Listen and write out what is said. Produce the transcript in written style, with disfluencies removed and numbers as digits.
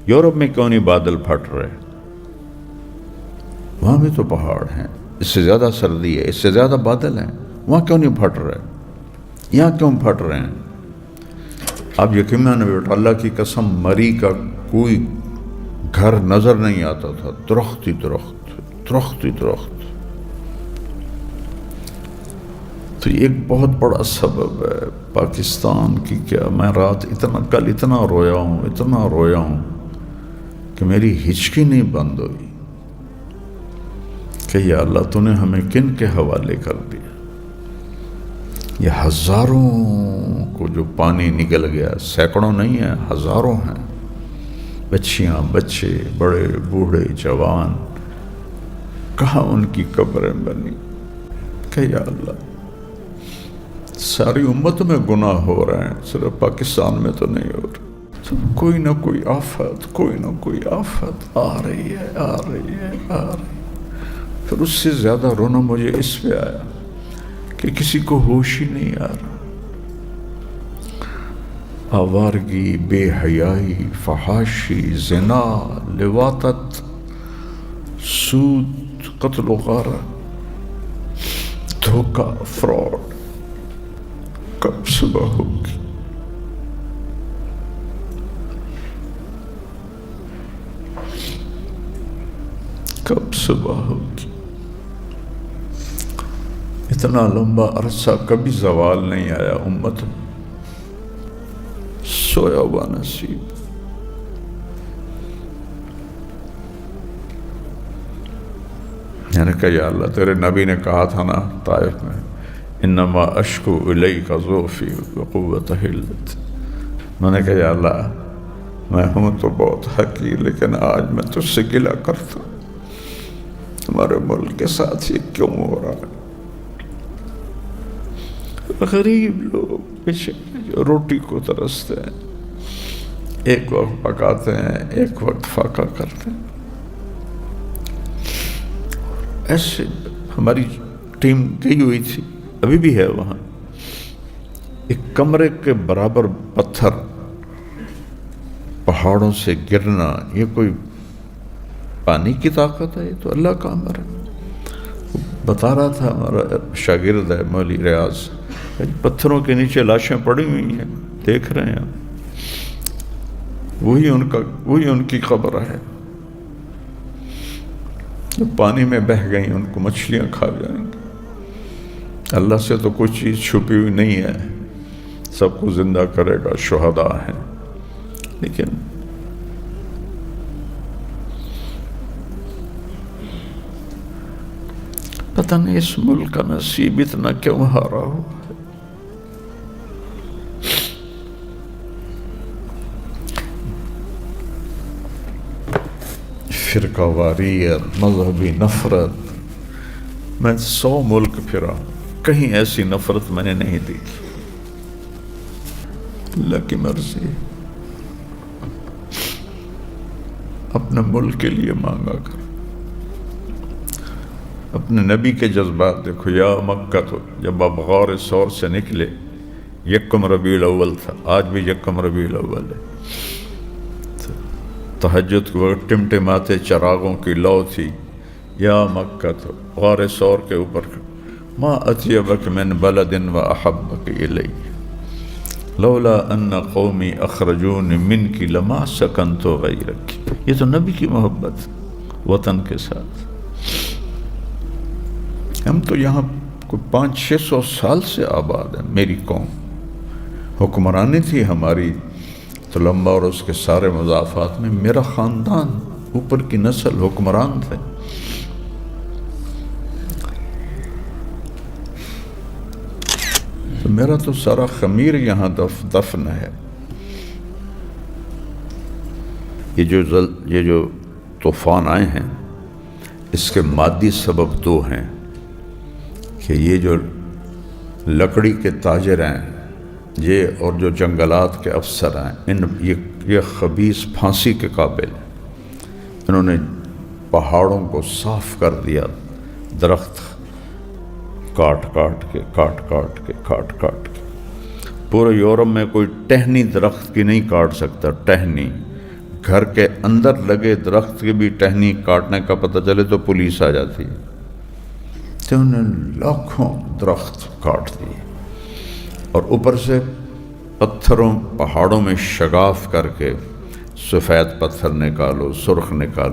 Europe میں کیوں نہیں بادل پھٹ رہے؟ وہاں بھی تو پہاڑ ہیں، اس سے زیادہ سردی ہے، اس سے زیادہ بادل ہیں، وہاں کیوں نہیں پھٹ رہے؟ یہاں کیوں پھٹ رہے ہیں؟ آپ یقین مانیں بیٹا، اللہ کی قسم، مری کا کوئی گھر نظر نہیں آتا تھا، درخت ہی درخت، درخت ہی درخت۔ تو یہ ایک بہت بڑا سبب ہے پاکستان کی۔ کیا میں رات کل اتنا رویا ہوں کہ میری ہچکی نہیں بند ہوئی کہ یا اللہ تو نے ہمیں کن کے حوالے کر دیا۔ یہ ہزاروں کو جو پانی نکل گیا، سینکڑوں نہیں ہیں، ہزاروں ہیں، بچیاں، بچے، بڑے، بوڑھے، جوان، کہاں ان کی قبریں بنی کہ یا اللہ ساری امت میں گناہ ہو رہے ہیں، صرف پاکستان میں تو نہیں ہو رہا۔ تو کوئی نہ کوئی آفت آ رہی ہے۔ پھر اس سے زیادہ رونا مجھے اس پہ آیا کہ کسی کو ہوش ہی نہیں آ رہا۔ آوارگی، بے حیائی، فحاشی، زنا، لواطت، سود، قتل و غارت، دھوکہ، فراڈ، کب صبح ہوگی؟ کب صبح ہوگی؟ اتنا لمبا عرصہ کبھی زوال نہیں آیا امت میں، سویا ہوا نصیب۔ میں نے کہا یا اللہ تیرے نبی نے کہا تھا نا طائف میں، انما اشکو الیک ضعفی وقوت حیلت۔ میں نے کہا یا اللہ میں ہوں تو بہت حقیر، لیکن آج میں تجھ سے گلہ کرتا ہوں، ہمارے ملک کے ساتھ یہ کیوں ہو رہا ہے؟ غریب لوگ پیچھے جو روٹی کو ترستے ہیں، ایک وقت پکاتے ہیں، ایک وقت فاقہ کرتے ہیں۔ ایسے ہماری ٹیم گئی ہوئی تھی، ابھی بھی ہے وہاں، ایک کمرے کے برابر پتھر پہاڑوں سے گرنا، یہ کوئی پانی کی طاقت ہے؟ یہ تو اللہ کا امر ہے۔ بتا رہا تھا ہمارا شاگرد ہے مولوی ریاض، پتھروں کے نیچے لاشیں پڑی ہوئی ہیں، دیکھ رہے ہیں، وہی ان کی قبر ہے، پانی میں بہہ گئی، ان کو مچھلیاں کھا جائیں گی۔ اللہ سے تو کوئی چیز چھپی ہوئی نہیں ہے، سب کو زندہ کرے گا، شہداء ہیں، لیکن پتہ نہیں اس ملک کا نصیب اتنا کیوں ہارا ہو۔ فرقہ واریت، مذہبی نفرت، میں 100 ملک پھرا، کہیں ایسی نفرت میں نے نہیں دیکھی۔ اللہ کی مرضی، اپنے ملک کے لیے مانگا کر، اپنے نبی کے جذبات دیکھو۔ یا مکہ، تو جب آپ غار ثور سے نکلے، یکم ربیع الاول تھا، آج بھی یکم ربیع الاول ہے، تہجد کو ٹمٹماتے چراغوں کی لو تھی۔ یا مکہ، تو غار ثور کے اوپر، ما اطیبک من بلد و احبک الی، لولا ان قومی اخرجون منک لما سکنت غیرک۔ یہ تو نبی کی محبت وطن کے ساتھ۔ ہم تو یہاں کوئی 500-600 سال سے آباد ہیں، میری قوم حکمرانی تھی ہماری تلمبا اور اس کے سارے مضافات میں، میرا خاندان اوپر کی نسل حکمران تھے۔ تو میرا تو سارا خمیر یہاں دفن ہے۔ یہ جو طوفان آئے ہیں، اس کے مادی سبب 2 ہیں کہ یہ جو لکڑی کے تاجر ہیں یہ، اور جو جنگلات کے افسر ہیں، یہ خبیث پھانسی کے قابل ہیں۔ انہوں نے پہاڑوں کو صاف کر دیا، درخت کاٹ کے۔ پورے یورپ میں کوئی ٹہنی درخت کی نہیں کاٹ سکتا، ٹہنی گھر کے اندر لگے درخت کی بھی ٹہنی کاٹنے کا پتہ چلے تو پولیس آ جاتی ہے. تو انہوں نے لاکھوں درخت کاٹ دیے اور اوپر سے پتھروں پہاڑوں میں شگاف کر کے سفید پتھر نکالو، سرخ نکالو.